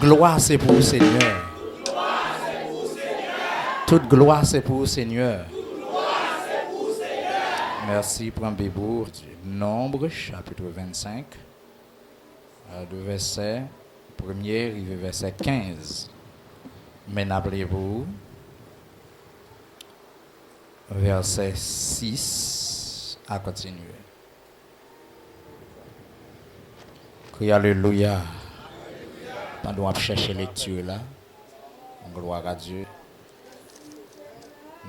gloire c'est pour le Seigneur. Toute gloire c'est pour le Seigneur. Merci pour un bébour du Nombre, chapitre 25, de verset 1er, arrivé verset 15. Mais n'appelez-vous, verset 6, à continuer. Crie Alléluia. Pendant qu'on cherche lecture là, gloire à Dieu.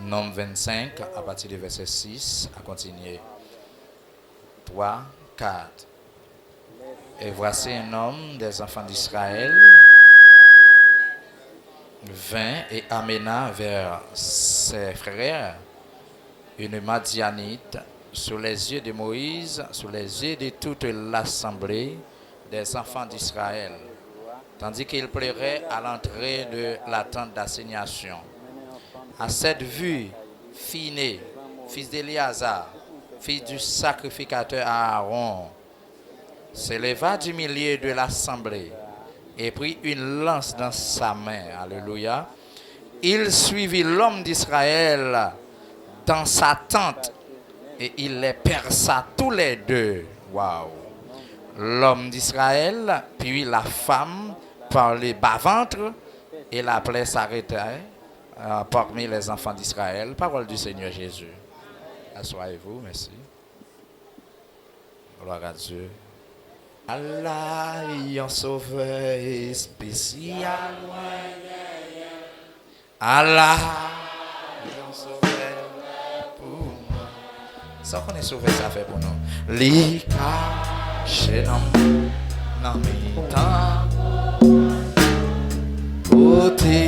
Nombre 25, à partir du verset 6, à continuer. 3, 4. Et voici un homme des enfants d'Israël vint et amena vers ses frères une Madianite sous les yeux de Moïse, sous les yeux de toute l'assemblée des enfants d'Israël, tandis qu'il pleurait à l'entrée de la tente d'assignation. À cette vue, Phiné, fils d'Éléazar, fils du sacrificateur Aaron, s'éleva du milieu de l'assemblée et prit une lance dans sa main. Alléluia. Il suivit l'homme d'Israël dans sa tente et il les perça tous les deux. Waouh! L'homme d'Israël, puis la femme par les bas-ventres, et la plaie s'arrêta parmi les enfants d'Israël. Parole du Seigneur Jésus. Asseyez-vous, merci. Gloire à Dieu. Allah, un sauveur spécial. Allah, un sauveur pour moi. Ça qu'on est sauvé, ça fait pour nous. Li caché dans mes temps. Côté.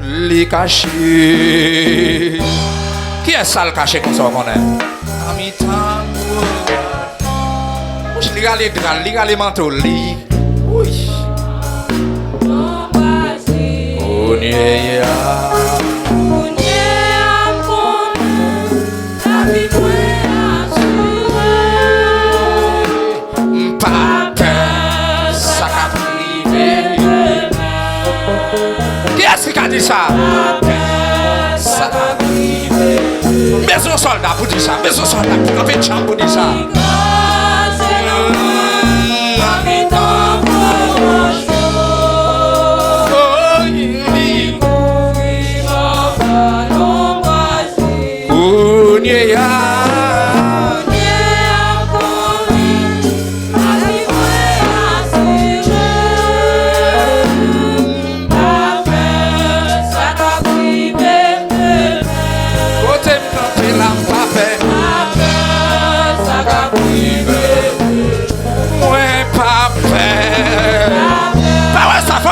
Li caché. Qui est ça le caché comme ça qu'on est? En mi-temps. Liga les manteaux, li. Oui. Qui est-ce qui a dit ça? Mais un soldat pour dire ça. Mais un soldat pour camper de chambre pour dire ça.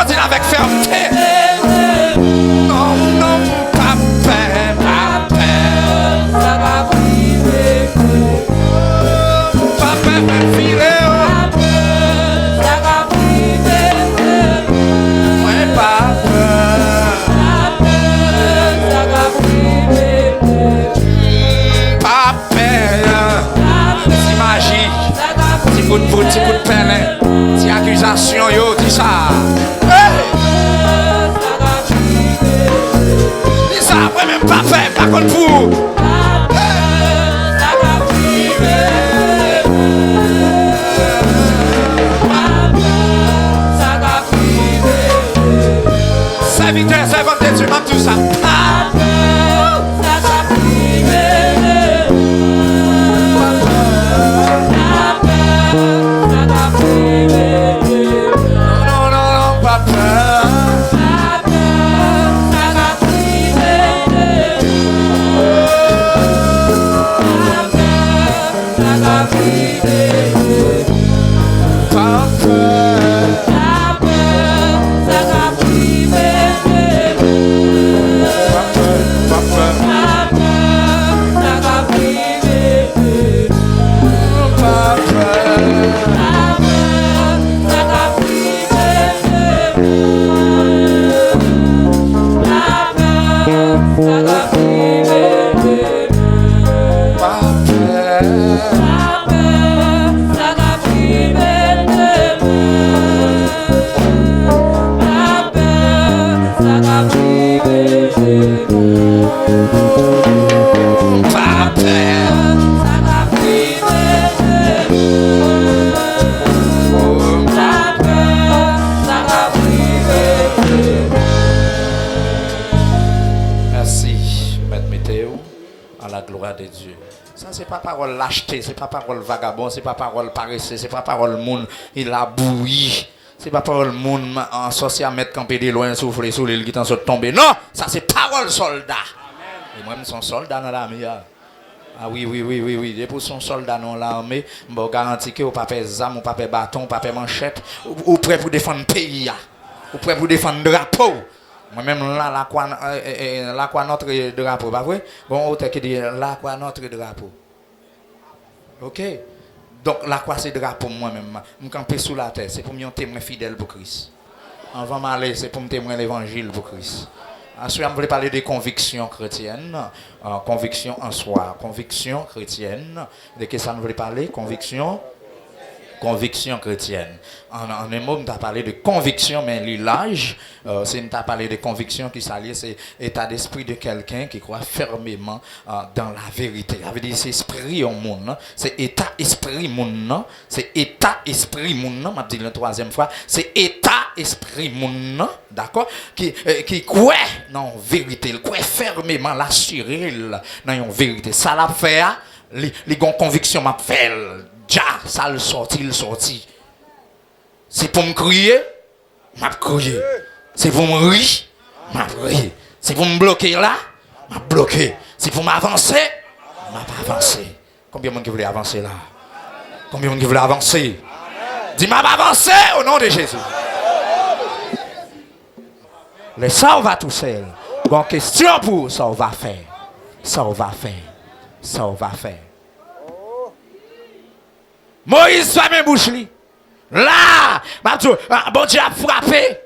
Dis avec fermeté. Non, non, pas peur, pas peur. Ça va priver. Pas peur, pas filer. Ça va priver. Ouais, pas peur. Pas peur, ça va priver. Pas peur. C'est magie. C'est coup de poudre, c'est coup de pelle. C'est accusation, yo, dis ça. Après même pas fait, pas contre vous. Serviteur, servante de Dieu, même tout ça. Non, non, non, pas peur. la gloire de Dieu. Ça, c'est pas parole lâcheté, c'est pas parole vagabond, c'est pas parole paresseux, c'est pas parole moun, il a bouilli. C'est pas parole moun en sorcier à mettre campé de loin, souffler sous l'île qui t'en saute tomber. Non, ça c'est parole soldat. Et moi, je suis soldat dans l'armée. Ah oui. Et pour son soldat dans l'armée, je garantis que vous n'avez pas d'armes, vous n'avez pas de bâton, vous n'avez pas de manchette, vous prêt pour défendre le pays. Vous prêt pour défendre le drapeau. Moi-même, là, la quoi notre drapeau, pas vrai? Bon, autre qui dit, là, quoi notre drapeau. Ok? Donc, la quoi c'est drapeau, moi-même. Je camper sous la terre, c'est pour me témoin fidèle pour Christ. Avant m'aller, c'est pour me témoigner l'évangile pour Christ. Ensuite, je voulais parler des convictions chrétiennes. Conviction en soi. Conviction chrétienne. De qui ça nous voulait parler? Conviction chrétienne. En un mot, on t'a parlé de conviction, mais l'âge, c'est on t'a parlé de conviction qui s'allie, c'est état d'esprit de quelqu'un qui croit fermement dans la vérité. Ça veut dire c'est esprit au monde, c'est état esprit monde, c'est état esprit monde. Je dis la troisième fois, c'est état esprit monde, d'accord, qui croit dans la vérité, il croit fermement, l'assurer dans la vérité. Ça l'a fait, les convictions m'a fait. Ja, ça le sorti. C'est pour me crier, m'a crié. C'est pour me rire, m'a rire. C'est pour me bloquer là, m'a bloqué. C'est pour m'avancer, m'a pas avancé. Combien de monde qui voulait avancer là? Combien de monde qui voulait avancer? Dis m'a avancer au nom de Jésus. Le ça on va tout seul. Bon question pour ça on va faire. Ça on va faire. Moïse soit mes bouches li. Là, bon Dieu a frappé.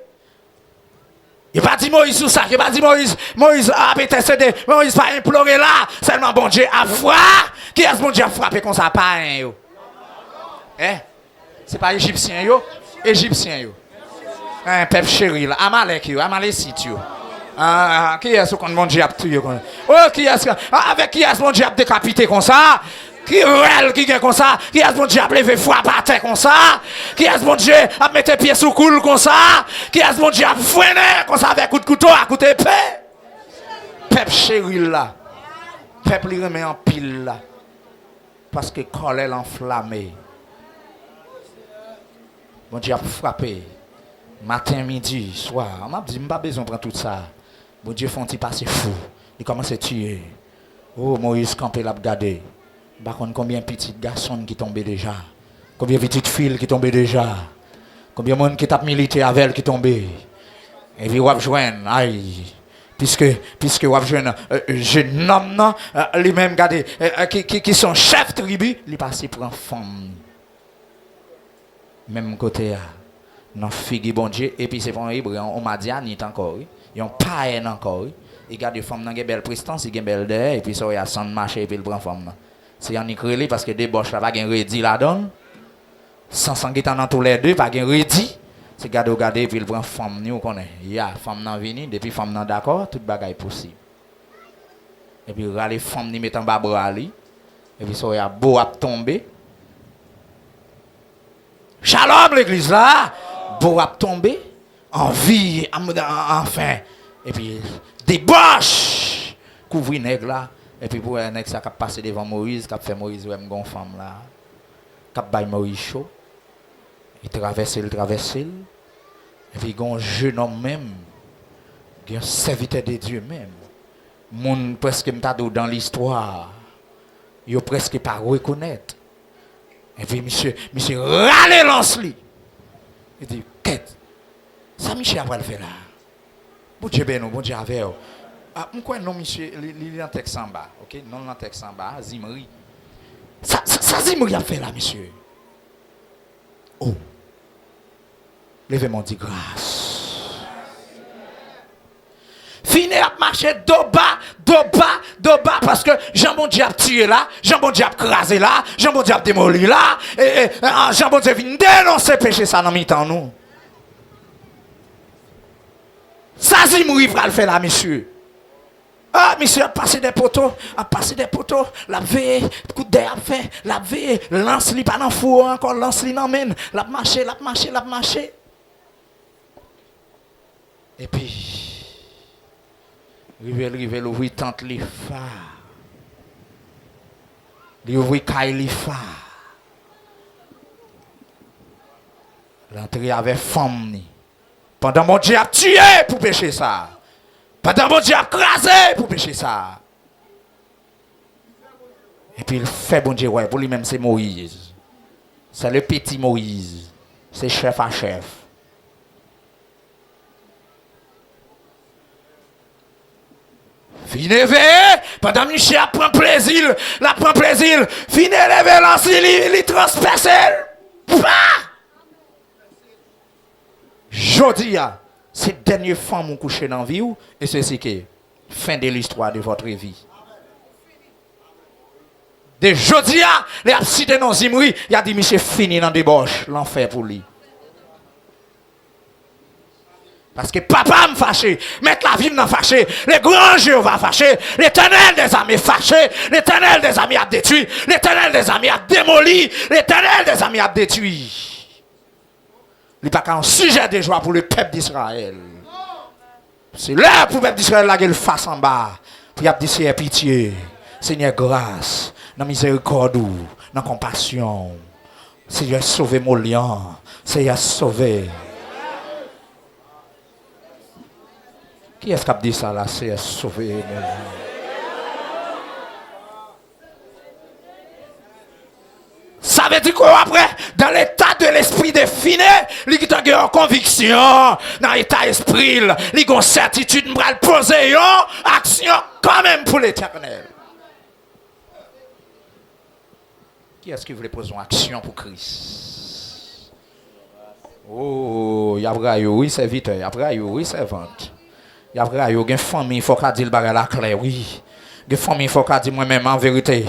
Il n'a pas dit Moïse sous ça, il n'a pas dit Moïse a intercédé, Moïse pas imploré là, seulement bon Dieu a frappé. Qui est-ce bon Dieu a frappé comme ça? Pas un yo. C'est pas égyptien yo? Égyptien yo. Un peuple chéri là, Amalek yo, Amalécite yo. Qui est-ce qu'on bon Dieu a tué comme ça? Oh, qui est-ce avec qui est-ce bon Dieu a décapité comme ça? Qui est comme ça? Qui est-ce bon Dieu a levé foi par terre comme ça? Qui est-ce bon Dieu a mis pieds sous coule comme ça? Qui est-ce bon Dieu a freiné comme ça avec coup de couteau, à coup d'épée? Peuple chéri là. Peuple il remet en pile là. Parce que colère enflammée. Bon Dieu a frappé. Matin, midi, soir. On m'a dit, je n'ai pas besoin de prendre tout ça. Bon Dieu font il passer fou. Il commence à tuer. Oh, Moïse campé l'a regardé. Par contre, combien de petits garçons qui tombent déjà? Combien de petites filles qui tombent déjà? Combien de monde qui tape milité avec elle qui tombent? Et puis, on va joindre, aïe. Puisque on va joindre jeune homme, lui-même, regardez, qui sont chefs de tribu, il passe pour un femme. Même côté, non, figue bon Dieu, et puis c'est pour un hébreu, on m'a dit, il est encore, il y a un païen encore. Il garde des femmes dans une belle prestance, il y a une belle derrière, et puis ça, il y a 100 marché, et puis il prend femme. C'est un écrit parce que des boches là, pas de redit là-dedans. Sans qui dans tous les deux, pas de redit. C'est garder, puis il prend femme, nous connaît. Il y a femme dans vini, depuis femme dans d'accord, toute bagaille possible. Et puis les femmes ni mettant bas bras et puis ça y a beau à tomber. Shalom l'église là, beau à tomber en vie, enfin. Et puis des boches couvrir nèg là. Et puis pour un nèg ça qui a passé devant Moïse, qui a fait Moïse ouais une femme là. Qui a bail Moïse chaud. Il traverse. Et puis il y a un jeune homme même, il y a un serviteur de Dieu même. Moun presque dans l'histoire, il a presque pas reconnaître. Et puis monsieur râle lance-lui. Il dit, qu'est-ce ça monsieur après le faire là? Bon Dieu ben bon Dieu avec. Pourquoi non monsieur, il est en texte en bas, OK? Non en texte en bas, Zimri. Ça Zimri a fait là monsieur. Oh. Levez-moi dit grâce. Fini à marcher de bas, parce que Jean-Bon Dieu a tué là, Jean-Bon Dieu a crasé là, Jean-Bon Dieu a démoli là, et Jean-Bon Dieu vient dénoncer péché ça dans mi-temps nous. Ça, c'est mourir pour le faire là, monsieur. Ah, monsieur a passé des poteaux, la veille, coup d'air a fait, la veille, lance-li pas dans le four encore, lance-li dans le mène, la marché. Et puis, rive l'ouvrir tente les phares. Il ouvre Kailifa. L'entrée avec femme. Pendant mon Dieu a tué pour pécher ça. Pendant mon Dieu a crasé pour pécher ça. Et puis il fait bon Dieu, ouais, pour lui-même c'est Moïse. C'est le petit Moïse. C'est chef à chef. Fini éveillé, pendant que Michel prend plaisir, la prend plaisir, fini levé l'ancien, il transperce. Jodi, c'est dernière femme qui couche dans la vie, et c'est ce qui est fin de l'histoire de votre vie. De jodi, les absides dans Zimri, il a dit Michel fini dans la débauche, l'enfer pour lui. Parce que papa me fâché, mettre la vie me fâché, les grands jeux va fâcher, l'éternel des amis fâché, l'éternel des amis a détruit, l'éternel des amis a démoli, l'éternel des amis a détruit. Il n'y a pas qu'un sujet de joie pour le peuple d'Israël. C'est là pour le peuple d'Israël la gueule face en bas. Pour y dire Seigneur pitié, Seigneur grâce, dans miséricorde, dans compassion. Seigneur sauvé mon lion, Seigneur sauvé. Qui est-ce qui a dit ça là? C'est sauvé. Ça veut dire quoi après? Dans l'état de l'esprit défini, il a une conviction. Dans l'état d'esprit, il a une certitude de poser une action quand même pour l'éternel. Qui est-ce qui voulait poser une action pour Christ? Oh, il y a oui, c'est vite. Il y a oui, c'est vente. Il y a une famille, il faut qu'elle dise le bagage la clé, oui. Une famille, il faut qu'elle dise moi-même en vérité.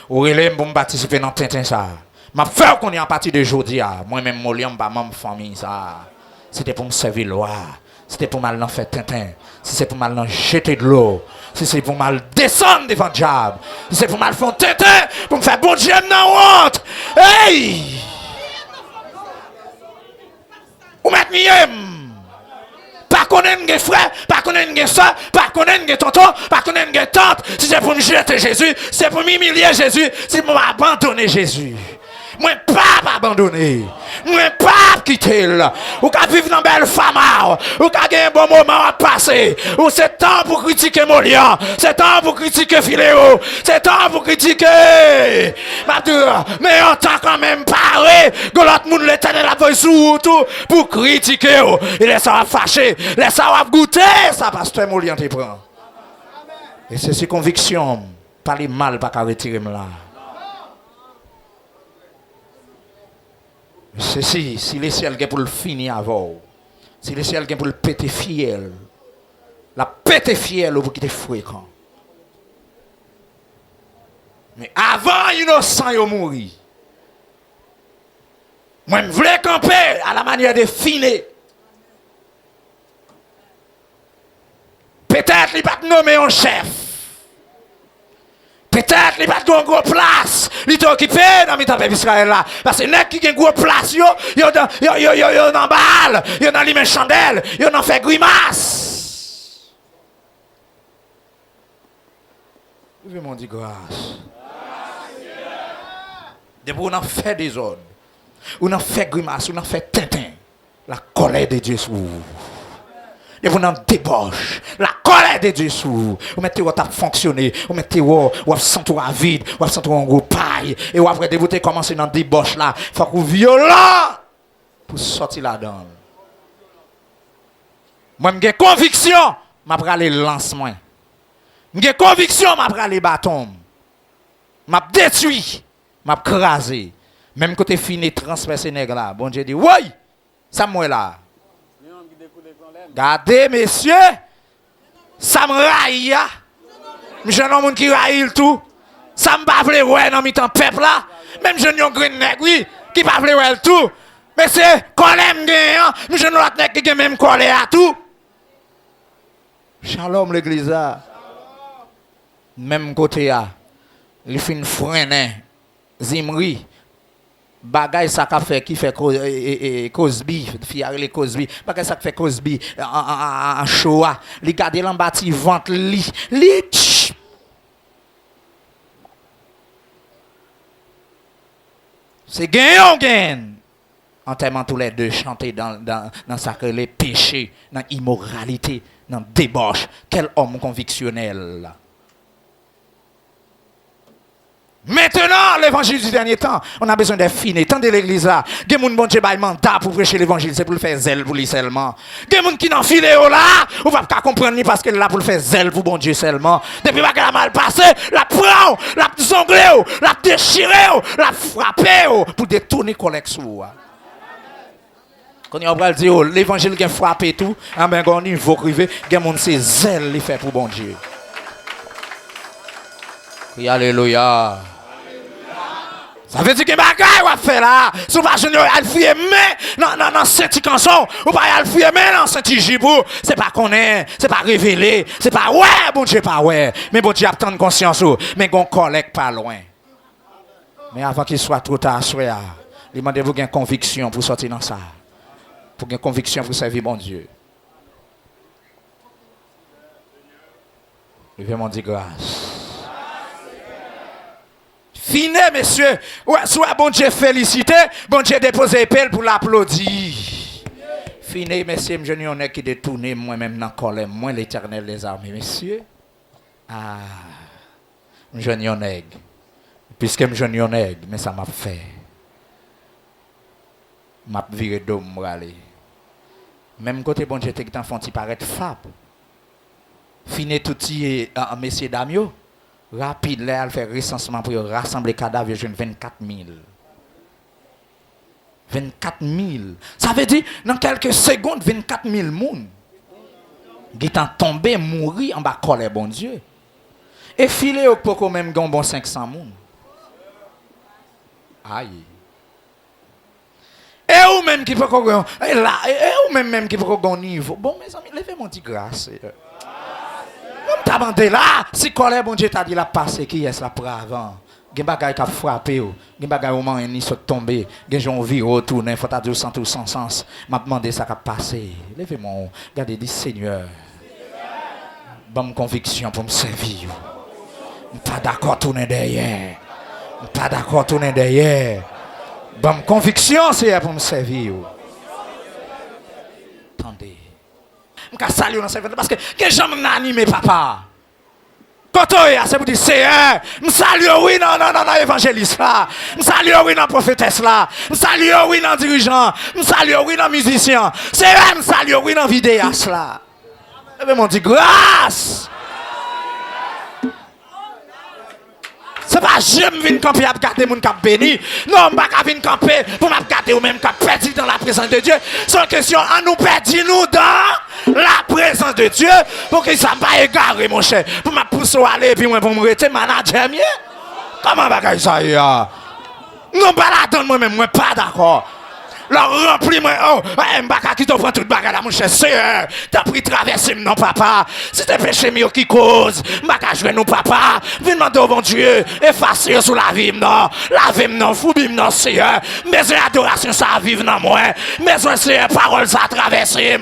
Ou relève pour me participer dans Tintin ça. Ma frère qu'on est en partie de aujourd'hui, moi-même, mon lion, ma famille ça. C'était pour me servir loi. C'était pour mal faire Tintin. Si c'est pour mal jeter de l'eau. Si c'est pour mal descendre devant le diable. Si c'est pour mal faire Tintin, pour me faire bon Dieu dans honte. Hey! Ou mettre mieux. Pas connaître des frères, pas connaître des soeurs, pas connaître des tontons, pas connaître des tantes. Si c'est pour me jeter Jésus, c'est pour m'humilier Jésus, c'est pour m'abandonner Jésus. Moi, pas abandonner. Moi, pas quitter là. Ou qu'à vivre dans une belle femme, ou qu'à gagner un bon moment à passer. Ou c'est temps pour critiquer Molian, c'est temps pour critiquer Philéo, c'est temps pour critiquer. Mais en tant quand même paré, que l'autre monde l'éternel a fait sous tout pour critiquer. Il laisse ça fâcher, laisse ça goûter, ça pasteur Molian te prend. Et c'est ces convictions, pas les mal, pas qu'à retirer là. C'est si le ciel est pour le finir avant, si le ciel est pour le péter fiel, la péter fiel pour qu'il te fréquent. Mais avant innocent yo mourir. Moi je voulais camper à la manière de finir. Peut-être il va te nommer un chef. Peut-être qu'il n'y a pas de gros place. Il est occupé dans le peuple d'Israël là. Parce que les gens qui ont une grosse place, ils ont dans balle, ils ont dans les chandelles, ils ont fait grimace. Je vais m'en dire grâce. Depuis on a fait des ordres, on a fait grimace, on a fait tintin. La colère de Dieu sur vous. Et vous n'en débauche. La colère de Dieu sur vous. Vous mettez votre à fonctionner. Vous mettez votre sentir à vide. Vous sentir en gros paille. Et vous après vous commencez dans débauche là. Il faut que vous violent pour sortir là-dedans. Moi, j'ai conviction. Je vais aller lancement. J'ai conviction. Je vais aller bâton. Je vais détruire. Je vais craser. Même côté fini transpercer nègre là. Bon Dieu dit, oui, ça moi là. Regardez, messieurs, ça me raille. Je suis un homme qui raille tout. Ça me pas vle ouais dans mi-temps peuple là. Même je suis un green nègre, oui, qui pas vle ouais tout. Mais c'est colère m'gagne. Je suis un autre nègre qui même colère à tout. Shalom l'église là. Même côté là. Il fin freiner Zimri. Bagay ça qu'a fait qui fait Cosby fiaré Cosby bagay ça fait Cosby en Shoah li garder l'embati vente li C'est gain. En t'aimant tous les deux, chanter dans sacré les péchés, dans l'immoralité, dans la débauche. Quel homme convictionnel. Maintenant, l'évangile du dernier temps, on a besoin d'être fini. Tant de l'église là, il y a des gens qui ont mandat pour prêcher l'évangile, c'est pour le faire zèle pour lui seulement. Il y a des gens qui n'ont filé là, on va pas comprendre ni parce qu'elle est là pour le faire zèle pour bon Dieu seulement. Depuis qu'elle a mal passé, la prend, la zonglé, la déchiré, la frappé pour détourner collecte sur vous. Quand on va dire l'évangile qui a frappé tout, ah ben quand on y va crier, il y a des gens qui zèle les fait pour bon Dieu. Oui, alléluia. Ça veut dire que bagaille va faire là. Si vous ne pouvez pas fuir dans cette canson, vous ne pouvez pas fuir dans cette gibou. C'est pas connaître, c'est pas révéler, c'est pas ouais, bon Dieu pas ouais. Mais bon Dieu a tant de conscience, mais on collecte pas loin. Mais avant qu'il soit trop tard, il demande vous une conviction pour sortir dans ça. Pour une conviction pour servir bon Dieu. Je vais m'en dire grâce. Fini, messieurs. Ouais, soit bon Dieu félicité, bon Dieu déposé épelle pour l'applaudir. Fini, messieurs, je n'y en ai qui détourné moi-même dans la colère, moi l'éternel des armées, messieurs. Ah, je n'y en ai. Puisque je n'y en ai, mais ça m'a fait. M'a viré d'homme, aller. Même côté bon Dieu, t'es enfant, tu paraît fab. Fini tout petit, messieurs Damio. Rapide, là, elle fait recensement pour rassembler les cadavres, je 24 000. 24 000. Ça veut dire, dans quelques secondes, 24 000 personnes qui sont tombés, mourir en bas de colère, bon Dieu. Et filer au poko même, bon 500 personnes. Aïe. Et ou même qui peut là, et ou même qui peut gagner niveau. Bon, mes amis, levez mon petit grâce. T'as demandé là, si colère bon Dieu t'a dit la passe qui est la pour avant. Gen bagay qui a frappé ou, gen bagay au moment ni saute tomber, gen jon vi retourner, faut ta dire sans tout sans sens. M'a demandé ça qui a passé. Levez-moi, regardez dit Seigneur. Bonne conviction pour me servir. Pas d'accord tourner derrière. Pas d'accord tourner derrière. Bonne conviction c'est pour me servir. Attendez. Je salue dans cette parce que les gens m'ont animé, papa. Quand c'est pour dire, Seigneur, je salue, oui, non, évangéliste là. Je salue, oui, non, prophétesse là. Je salue, oui, non, dirigeant. Je salue, oui, non, musicien. Seigneur, je salue, oui, non, vidéaste là. Je m'en dis grâce. C'est pas je me viens camper pour garder mon cap béni. Non, je ne vais pas venir camper pour me garder ou même cap perdu dans la présence de Dieu. C'est une question à nous perdre nous dans la présence de Dieu pour que ça ne va pas égarer mon cher. Pour me pousser à aller et puis moi pour me rester manager mieux. Comment va ça y a? Non, pas là-dedans moi-même, moi pas d'accord. Leur remplis-moi, oh, m'baka qui t'offre tout bagarre là, mon cher Seigneur. T'as pris traverser non, papa. Si t'es péché mieux qui cause, m'baka jouer non, papa. Viens demander au bon Dieu, effacer sur la vie, non. La vie, non, foubim, non, Seigneur. Mes adoration, ça vive dans moi. Mes Seigneur, parole, ça traverser.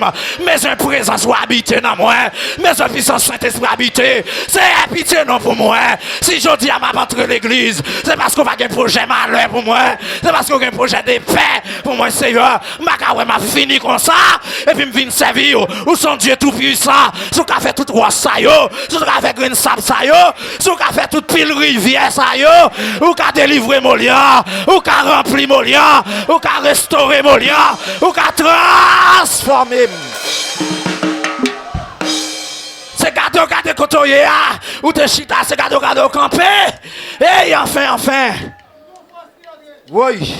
Mes présence, ou habiter dans moi. Mes puissance, Saint-Esprit, habiter. C'est pitié, non, pour moi. Si je dis à ma rentrée l'église, c'est parce qu'on va un projet malheur pour moi. C'est parce qu'on a un projet de paix pour moi. Seigneur, m'a fini comme ça, et puis me vient servir, ou son Dieu tout puissant, sous qu'a fait tout roi ça yo, sous qu'a fait green sable ça yo, sous qu'a fait toute pile rivière ça yo, ou qu'a délivré mon lien, ou qu'a rempli mon lien, ou qu'a restauré mon lien, ou qu'a transformé. C'est gâteau côtoyer, ou te chita, c'est gâteau campé, et enfin. Oui.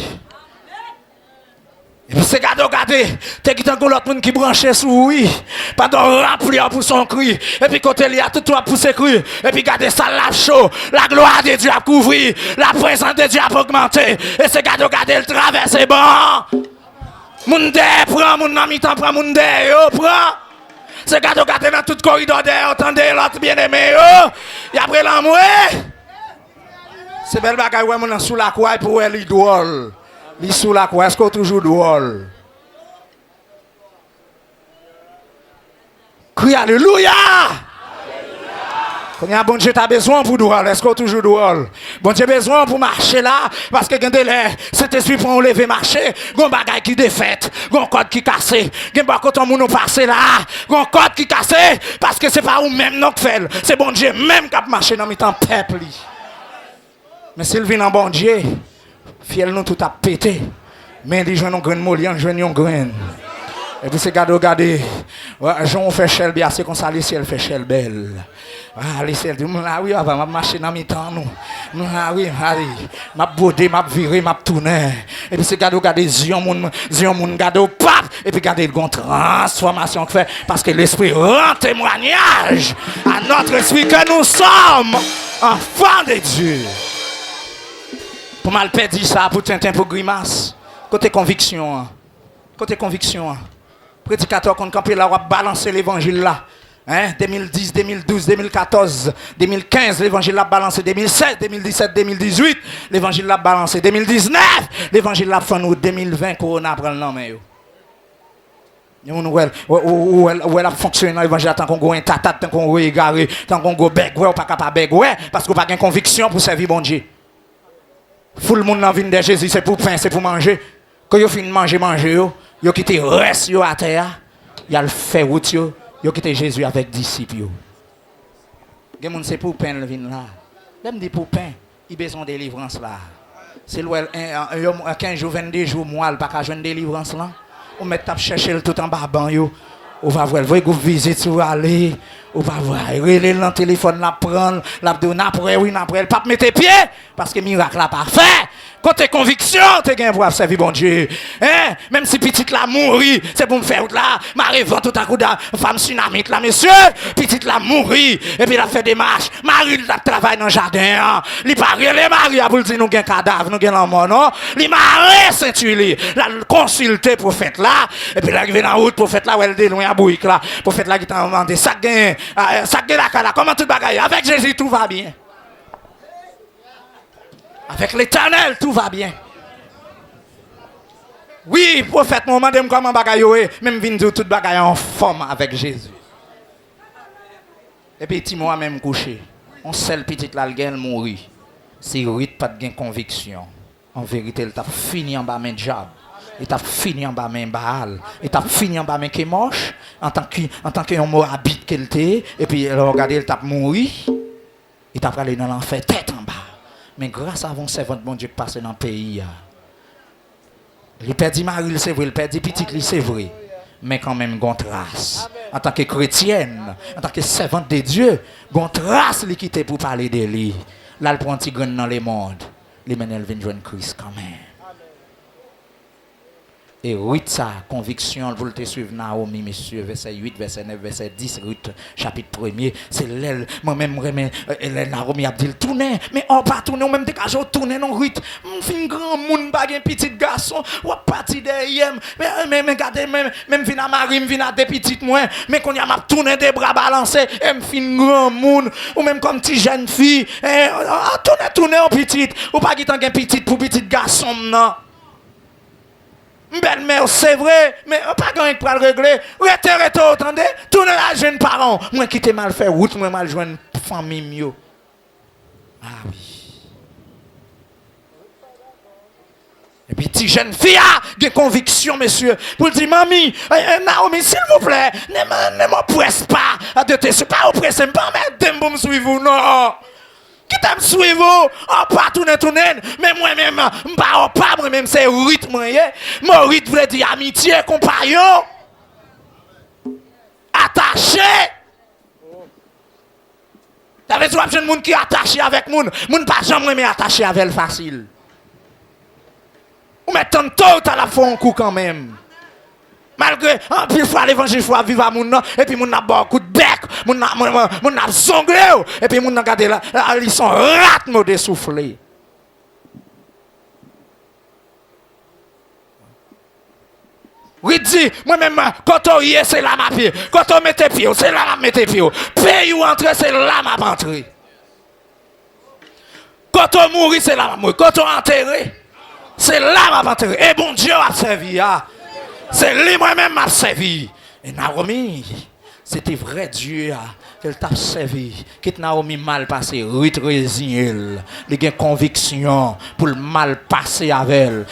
Et puis c'est gardé, t'es qui t'en l'autre monde qui branché sous oui, pendant remplir pour son cri, et puis côté il y a tout toi pour ses cris, et puis gardez ça la chaud, la gloire de Dieu a couvert, la présence de Dieu a augmenté, et c'est gardé le traverse bon. Monde prend mon ami t'en prend monde yo prend. C'est gardé dans tout corridor d'air, entendez l'autre bien-aimé yo, y a après l'amour. C'est belle bagaille ouais mon sous la croix pour elle idole. Li sous la quoi, est-ce qu'on toujours drôle? Crie alléluia! Quand il y a bon Dieu, tu as besoin pour douer. Est-ce qu'on toujours doué? Bon Dieu, besoin pour marcher là. Parce que quand cet esprit pour lever marcher, il y a un bagage qui défaite, il y a un code qui casse, il y a un code qui passe là, il y a un code qui casse. Parce que ce n'est pas vous-même qui fait. C'est bon Dieu même qui a marché dans le temps peuple. Mais s'il vient en bon Dieu, fiel nous tout a pété. Mais il joue une graine molle, il joue une graine. Et puis c'est regardez, Jean fait chel bien, c'est comme ça, les ciel fait chel belle. Ah, les ciel dit, ah oui, m'a marché dans mes temps, nous. Ah oui, allez, m'a bodé, m'a viré, m'a tourné. Et puis c'est regardez, zion moun, regardez au pape. Et puis regardez, une transformation que fait, parce que l'esprit rend témoignage à notre esprit que nous sommes enfants de Dieu. Pour mal perdre ça, pour Tintin, pour grimace. Côté conviction. Côté conviction. Prédicateur qu'on campé là, on va balancer l'évangile là. Hein? 2010, 2012, 2014, 2015, l'évangile l'a balancé. 2016, 2017, 2018, l'évangile l'a balancé. 2019, l'évangile l'a fait nous. 2020, Corona prend le nom. Où elle a fonctionné dans l'évangile tant qu'on a un tata, tant qu'on a égaré, tant qu'on a beg, ou pas capable beg, parce qu'on n'a pas de conviction pour servir bon Dieu. Tout le monde dans la vie de Jésus, c'est pour pain, c'est pour manger. Quand vous finissez de manger, vous quittez le reste à terre, vous avez fait route, vous quittez Jésus avec disciples. Les gens, c'est pour pain le vin là. Même dit pour pain, il a besoin de délivrance là. C'est le 15 jours, 22 jours, moi, il n'y a pas de délivrance là. On met à chercher tout en bas, on va voir, vous visite, vous allez, on va voir, relais le téléphone, la prendre, la donner après, oui, après, le pape mettez pied, parce que miracle là pas fait. Côté conviction, tu as pour servir bon Dieu. Hein? Même si petite la mourit, c'est pour me faire là, Marie vend tout à coup de femme tsunamite là, monsieur, petite la mourit, et puis la fait des marches, Marie la travaille dans le jardin, il parle les maris, pour dire nous avons un cadavre, nous avons un mort, non? Il m'a ceinturé, la consulté prophète là, et puis là, il vient dans la route, prophète là, où elle est loin à Bouic là, prophète là qui t'a demandé, ça gagne la comment tout bagaille, avec Jésus tout va bien. Avec l'Éternel, tout va bien. Oui, prophète, mon demande comment bagaille, même vin dire tout bagaille en forme avec Jésus. Et puis, Timo a même couché. On seul petit là, le mourir. Si rite pas de conviction. En vérité, il t'a fini en bas main diable. Il t'a fini en bas main Baal. Il t'a fini en bas main qui moche. En tant qu'un mot habite qu'il était. Et puis, regardez, il t'a mouru. Il t'a allé dans l'enfer, tête en bas. Mais grâce à vos servants de bon Dieu qui passent dans le pays, il perdit Marie, c'est vrai, il perdit petit, c'est vrai. Mais quand même, il trace. En tant que chrétienne, en tant que servante de Dieu, il trace qui quitte pour parler de lui. Là, il prend un petit grain dans le monde. Les menel viennent joindre Christ quand même. Et Ruth, sa conviction, vous le suivre Naomi, monsieur, verset 8, verset 9, verset 10, Ruth, chapitre 1er, c'est l'aile, moi-même, Naomi a dit, tournez, mais on pas tourner, on même décagé, tourner, non, Ruth, on fait un grand monde, un petit garçon, ou parti derrière, mais regardez, même vin à Marie, vin à des petites moins, mais qu'on y a m'a tourné des bras balancés, et me fait un grand monde, ou même comme petite jeune fille, tournez, en petite, ou pas qu'il y ait un petit pour petit garçon, non. Belle-mère, c'est vrai, mais pas grand pour le régler. Rete, attendez, tournez la jeune parent. Moi qui t'ai mal fait route, moi mal joué une famille mieux. Ah oui. Et puis, petite jeune fille a des convictions, monsieur. Pour dire, mamie, Naomi, s'il vous plaît, ne m'oppresse pas. De te, c'est pas oppressé, pas mettre de me suivre, non. Qui t'aime suivre, pas tourner, mais moi-même, pas moi-même, c'est rythme, mon rythme veut dire amitié, compagnon, attaché. T'avais dit, un monde qui est attaché avec moun pas jamais attaché avec elle facile. Ou mettre tantôt à la fois un coup quand même. Malgré, puis fois l'évangile, il faut vivre à moun, et puis moun n'a pas beaucoup de bec, moun n'a zonglé, et puis moun n'a gardé là, ils sont ratement dessoufflés. Oui, dit, moi-même, quand on y est, c'est là ma pied. Quand on met pied, c'est là ma mette pied. Pays où entrer, c'est là ma entrer. Quand on mourit, c'est là ma mourir. Quand on enterré, c'est là ma enterré. Et bon Dieu a servi, c'est lui moi-même m'a servi. Et Naomi, C'était vrai Dieu qu'elle t'a servi. Quitte Naomi mal passé, Ruth résigné. Il a une conviction pour le mal passer avec elle.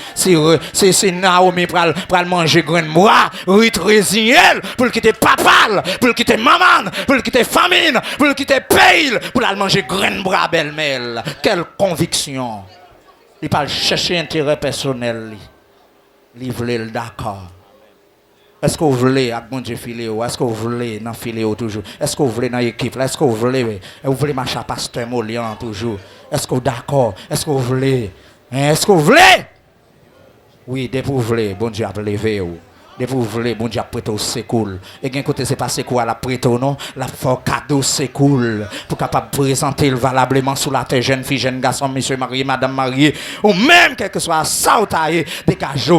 C'est Naomi pour manger grain de bois, Ruth résigné pour quitter papa, pour quitter maman, pour quitter famine, pour quitter pays, pour aller manger grain de bois belle-mère. Quelle conviction. Il parle chercher intérêt personnel. Il voulait le d'accord. Est-ce que vous voulez avec mon Dieu filéo? Est-ce que vous voulez dans filéo toujours? Est-ce que vous voulez dans l'équipe? Est-ce que vous voulez marcher à pasteur Molian toujours? Est-ce que vous d'accord? Est-ce que vous voulez? Est-ce que vous voulez? Oui, dès que vous voulez, bon Dieu a levé vous. Dès que vous voulez, bon Dieu a prêté au secours. Et d'un côté, c'est pas secours à la prêter, non? La fort cadeau secours. Pour capable présenter valablement sous la terre, jeune fille, jeune garçon, monsieur marié, madame mariée. Ou même, quel que soit ça ou taillé, dégagez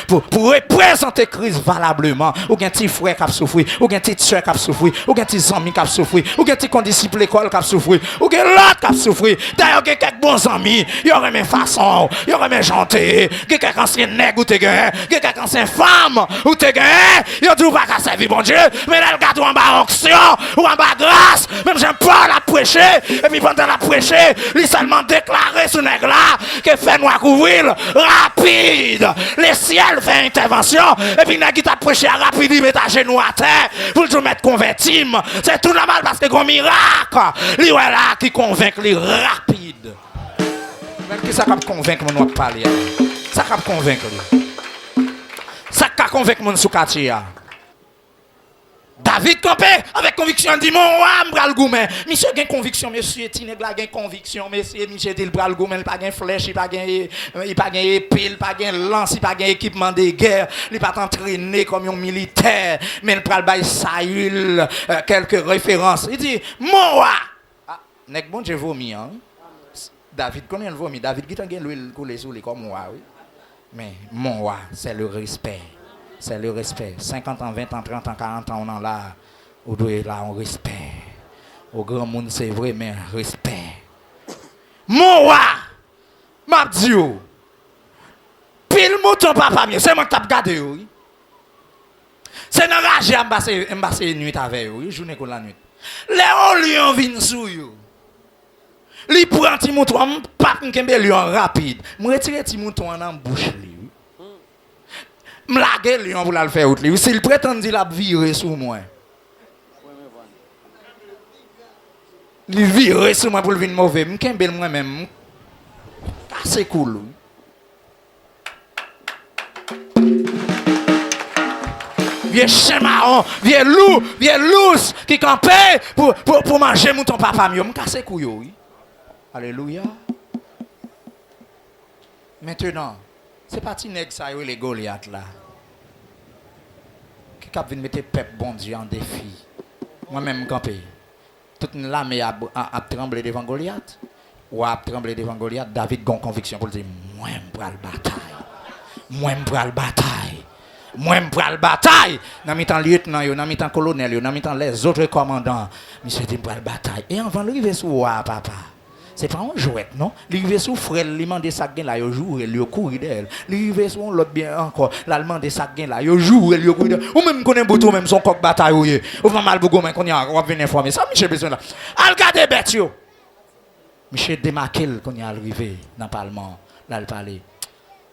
pour représenter Christ valablement. Ou un petit frère qui a souffert, ou un petit soeur qui a souffert, ou un petit ami qui a souffert, ou un petit condisciple l'école qui a souffert, ou un l'autre qui a souffert. D'ailleurs, il y a quelques bons amis, il y aurait mes façons, il y aurait mes chanter, il y a quelques anciens nègres ou t'es gagné, il y a quelques anciennes femmes. Ou te gagné, yo tout pas qu'à servir bon Dieu, mais là le gâteau en bas onction ou en bas grâce, même j'aime pas la prêcher, et puis pendant la prêcher, il seulement déclaré ce nègre là que fait noir couvrir rapide. Le ciel fait intervention, et puis nègre qui t'a prêché à rapide, il met ta genou à terre pour le mettre converti. C'est tout normal parce que gros miracle, lui ouais là qui convainc lui rapide. Même qui ça capable convaincre mon noir parler. Ça capable convaincre lui. Ça qu'a convaincu mon soukatiya. David campé avec conviction dit mon roi m'bral goumen. Monsieur gen conviction monsieur Tineg la gen conviction monsieur dit bral goumen il pas gen flèche, il pas gen épée, il pas gen lance, il pas gen équipement de guerre, il pas entraîné comme un militaire, mais il pral bay Saül quelques références. Il dit mon roi. Ah, nèg bon Dieu vomi hein. David connaît le vomi, David qui gen l'huile couler sous lui comme moi oui. Mais mon roi, c'est le respect. C'est le respect. 50 ans, 20 ans, 30 ans, 40 ans, on en là. On doit là, on respect. Au grand monde, c'est vrai, mais respect. Mon roi, m'a dit, pile mouton papa mieux, c'est moi qui t'ai gardé. C'est dans la rage, m'basse nuit avec vous, journée comme la nuit. Les lions viennent sous vous. Li prend ti mouton, pas m'kembe lion rapide. Me retire ti mouton en bouche li. M'lague lion pour la faire out li. S'il prétend dire la virer sur moi. Li virer sur moi pour venir mauvais. M'kembe moi même. C'est cool. Vieux chien marron, vieux loup qui campait pour manger mouton papa mieux. M'casse couille oui. Alléluia. Maintenant, c'est pas Tineg ça les Goliath là. Qui cap venir mettre peuple bon Dieu en défi. Moi-même campé. Toute l'armée a tremblé devant Goliath. Ou a tremblé devant Goliath, David a une conviction pour dire moi je prends la bataille. Moi je prends la bataille. Moi je prends la bataille. Dans mi temps lieutenant yo, dans mi temps colonel yo, dans mi temps les autres commandants, monsieur dit prends la bataille. Et avant d'arriver sur roi papa. C'est pas un jouet, non? L'arrivée sous frère, il demande ça gain là, il joue, il court d'elle. L'arrivée sous l'autre bien encore, l'allemand de ça gain là, il joue, il court d'elle. Ou même connaît bouton même son coq bataille ou va mal bougon mais qu'on y a on va venir informer. Ça Michel besoin là. Al garder bête yo. Michel démarquel qu'on y a arrivé dans le parlement, là le parler.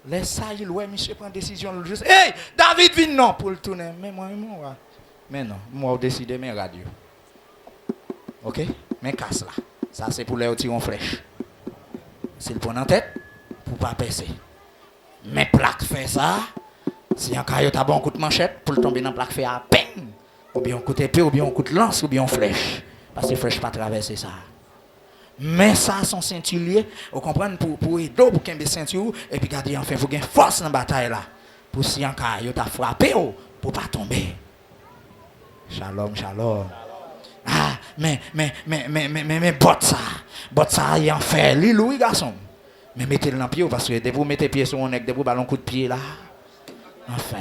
Laisse ça il ouais Michel prend décision juste. Hey, David vient non pour le tourner. Mais moi mais non, moi décider mes radio. OK? Mais casse là. Ça, c'est pour les tirer en flèche. C'est le point en tête pour ne pas percer. Mais plaque fait ça. Si un caillot a bon coup de manchette, pour le tomber dans la plaque fait à peine. Ou bien un coup d'épée, ou bien un coup de lance, ou bien une flèche. Parce que la flèche pas traverser ça. Mais ça, son ceinturier, vous comprenez, pour aider, pour qu'il y ait des ceintures, et puis garder enfin, il faut qu'il y ait force dans la bataille là. Pour si un caillot a frappé, pour ne pas tomber. Shalom, shalom. Ah, mais, bot ça, il en fait, oui, garçon. Mais mettez-le dans le pied, parce que dès que vous mettez pied sur un nec, dès que vous ballon coup de pied là. Enfin.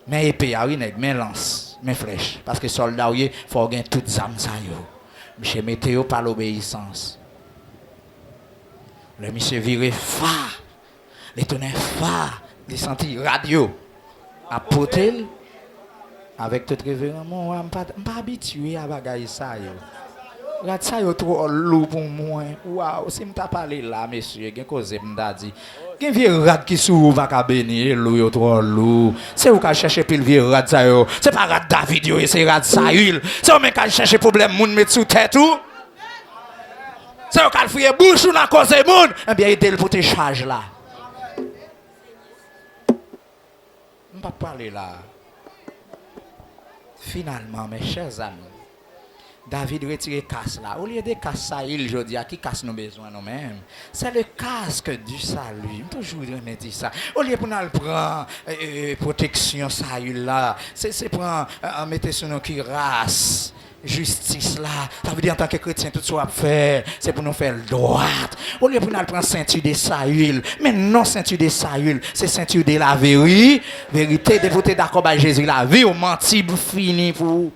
Mais épée, oui, nec, mais lance, mais flèche. Parce que soldat, il faut gagner toutes les âmes, ça, yo. Monsieur météo par l'obéissance. Le monsieur viré phare. Les tonnerres phare. Les sentis radio. À potel. Avec tout révérend, moi, je ne suis pas habitué à bagaille ça. Regarde ça, c'est trop lourd pour moi. Waouh, si je t'ai parlé là, monsieur, je cause m'a dit. Gen vieux rat qui sou va ka bénir, l'eau trop lourd. C'est où qu'a chercher pile vieux rat ça yo. C'est pas rat David yo, c'est rat Saül. C'est où même qu'a chercher problème moun mettre sous tête ou. C'est où qu'a fouiller bouche ou dans cause moun. Eh bien aider pour te charge là. On pas parler là. Finalement mes chers amis, David retire casse là. Au lieu de casse ça, il je dis à qui casse nos besoins nous-mêmes. C'est le casque du salut. Toujours me dire ça. Au lieu pour nous prendre protection salut là, c'est prendre mettre sur nos cuirasses. Justice là, ça veut dire en tant que chrétien tout ça à faire, c'est pour nous faire droite. Au lieu pour nous prendre ceinture de Saül, mais non ceinture de Saül, c'est ceinture de la vérité, de voter d'accord avec Jésus la vie, au menti fini pour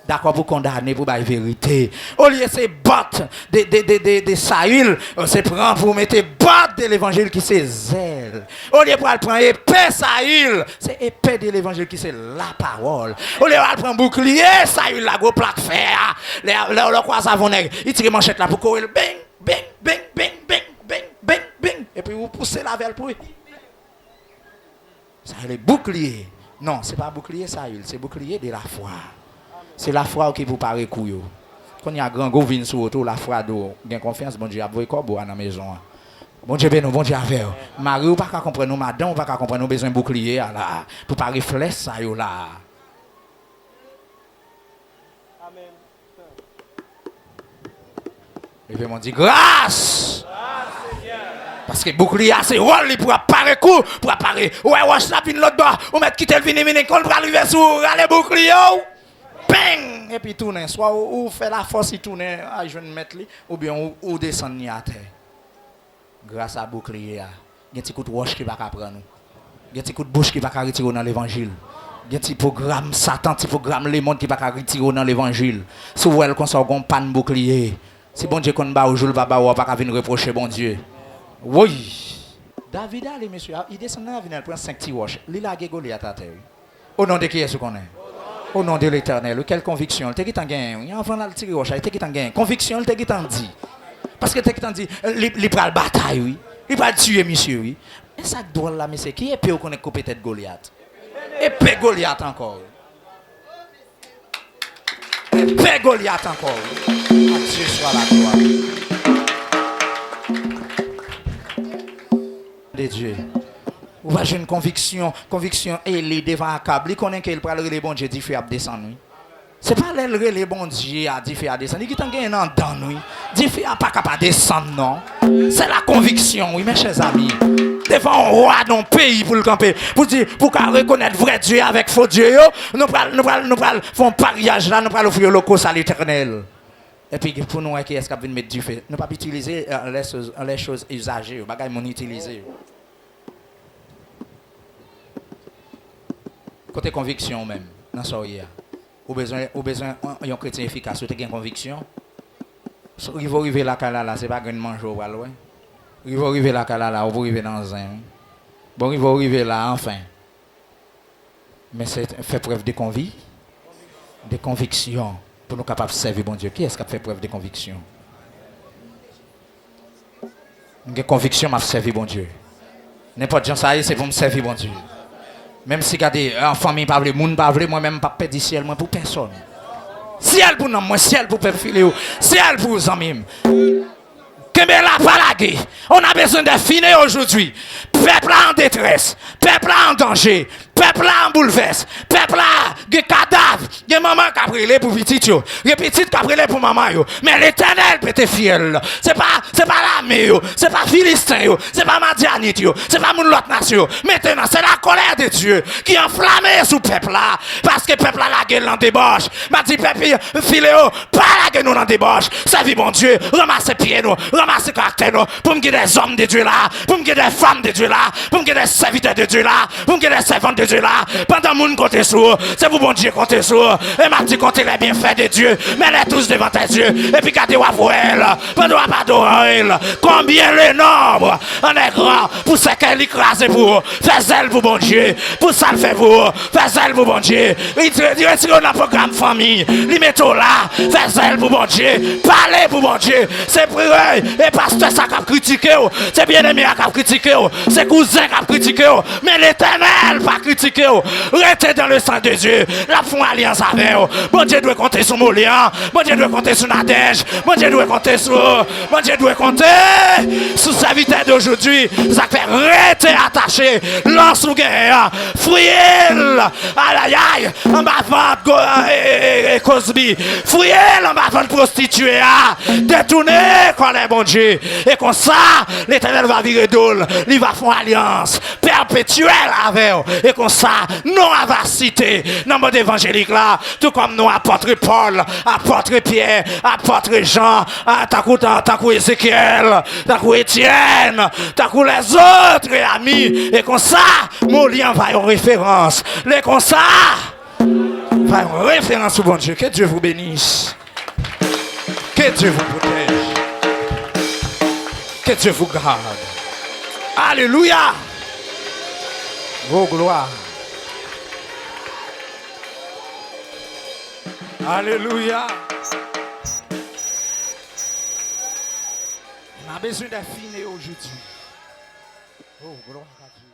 d'accord pour condamner pour la vérité. Au lieu c'est botte de Saül, c'est prendre pour mettre botte de l'évangile qui c'est zèle. Au lieu pour prendre épée Saül, c'est épée de l'évangile qui c'est la parole. Au lieu pour prendre bouclier Saül la gros plaque fer. Le croise avant nèg, il tire manchette là pour courir bing bing bing bing bing bing bing bing et puis vous poussez la velle pour ça le bouclier. Non, c'est pas bouclier Saül, c'est bouclier de la foi. C'est la foi qui vous paraît couillou. Quand il y a grand go vin sur auto, la foi d'eau, gain confiance, bon Dieu a voulu corbeau dans la maison. Bon Dieu bénou, bon Dieu avec. Marie ou pas qu'à comprendre nous, madame ou pas qu'à comprendre nous besoin bouclier là pour pas refléter ça yo là. Amen. Et puis on dit grâce. Parce que bouclier c'est rôle pour apparaître coup, pour apparaître. Ouais, wash la pin l'autre bas, on met quitter le venir quand on va arriver sur aller bouclier. Bang! Et puis tourner, soit ou fait la force il tourne à jeune mettre ou bien ou descendre à terre. Grâce à bouclier, il y a un petit coup de roche qui va prendre nous. Il y a un petit coup de bouche qui va retirer dans l'évangile. Il y a un petit programme Satan, un petit programme les mondes qui va retirer dans l'évangile. Si vous voyez qu'on sort un pan bouclier, si bon Dieu qu'on bat au jour va pas venir reprocher bon Dieu. Oui. David allez monsieur, il descend dans la prend 5 petits roches. Il a Goliath à terre. Au nom de qui est-ce qu'on est? Au nom de l'Éternel, quelle conviction? Il t'a gagné. Avant de tirer roche, il t'a gagné. Conviction, il t'a dit. Parce que t'a dit, il prend la bataille, oui. Il va tuer monsieur, oui. Mais ça doit là, monsieur, qui est pire qu'on est coupé tête Goliath? Épée Goliath encore. Épée Goliath encore. Dieu soit la gloire. De Dieu. Ou va j'ai une conviction elle est devant un câble, il connaît qu'il parle les bon Dieu dit fait à descendre. C'est pas les bon Dieu a dit fait à descendre, il t'en gagne dans nous. Dit fait pas capable descendre non. C'est la conviction, oui mes chers amis. Devant un roi dans le pays pour le camper, pour dire pour reconnaître vrai Dieu avec faux Dieu, nous pral font pariage là, nous pral offrir le cause à l'Éternel. Et puis pour nous qui est-ce qu'on mettre du fait, ne pas utiliser les choses usagées, bagaille mon utiliser. Côté conviction même, dans ce soirée, au besoin un chrétien efficace, tu as une conviction. Il va arriver là, c'est pas une manger au loin. Il va arriver là, on va arriver dans un. Bon, il va arriver là, enfin. Mais c'est fait preuve de conviction, pour nous capables de servir bon Dieu. Qui est-ce qui a fait preuve de conviction? Une conviction m'a servi bon Dieu. N'importe qui ça c'est pour me servir bon Dieu. Même si regardez en famille pas moun pas moi même pas perdre ciel moi pour personne. Ciel pour nous moi ciel pour peuple filéo, ciel pour les amis. Que la palague. On a besoin de finir aujourd'hui. Peuple en détresse, peuple en danger, peuple en bouleverse, peuple en cadavre, des maman qui a brûlé pour petit yo, des petites qui a brûlé pour maman yo. Mais l'Éternel peut être fiel. C'est pas l'armée yo, c'est pas Philistin yo, c'est pas Madianite yo, c'est pas mon l'autre nation. Maintenant c'est la colère de Dieu qui enflamme sous peuple là, parce que peuple là la gueule en débauche. M'a dit peuple filéo, pas la gueule nous en débauche. Servi bon Dieu, ramasse pieds nous, ramasse caractère nous, pour me des hommes de Dieu là, pour me des femmes de Dieu là, pour me des serviteurs de Dieu là, pour me des servantes de Dieu Dieu là. Pendant que monde compte sur, c'est pour bon Dieu compter sur. Et m'a dit compter les bienfaits de Dieu. Mets-les tous devant tes yeux. Et puis gardez pour elle. Pendant pas adorer elle. Combien le nombre on est grand pour ce qu'elle écrase pour. Fais zèle pour bon Dieu. Pour ça le fait pour. Fais zèle pour bon Dieu. Il retire dans le programme famille. Il met tout là. Fais zèle pour bon Dieu. Parlez pour bon Dieu. C'est prière. Et pasteur ça qui a critiqué. C'est bien aimé qui a critiqué. C'est cousin qui a critiqué. Mais l'éternel pas critiqué. Restez dans le sang de Dieu. La font alliance avec eux. Bon Dieu doit compter sur Molian. Bon Dieu doit compter sur Nadège. Bon Dieu doit compter sur. Bon Dieu doit compter sur sa vitesse d'aujourd'hui. Ça fait rester attaché. Lance ou guerre. Fouillez. Aïe aïe. En bas vente et Cosby. Fouillez en bas vente prostituée. Détournez quand les bon Dieu. Et comme ça, l'éternel va virer d'oul. Il va faire alliance perpétuelle avec eux. Et comme ça, non à va citer dans le monde évangélique là, tout comme nous, apôtre Paul, apôtre Pierre, apôtre Jean, tant que Ézéchiel, tant que Étienne, tant que les autres amis. Et comme ça, mon lien va en référence. Et comme ça, va en référence au bon Dieu. Que Dieu vous bénisse. Que Dieu vous protège. Que Dieu vous garde. Alléluia. Oh gloire. Alléluia. On a besoin d'affiner aujourd'hui. Oh gloire à Dieu.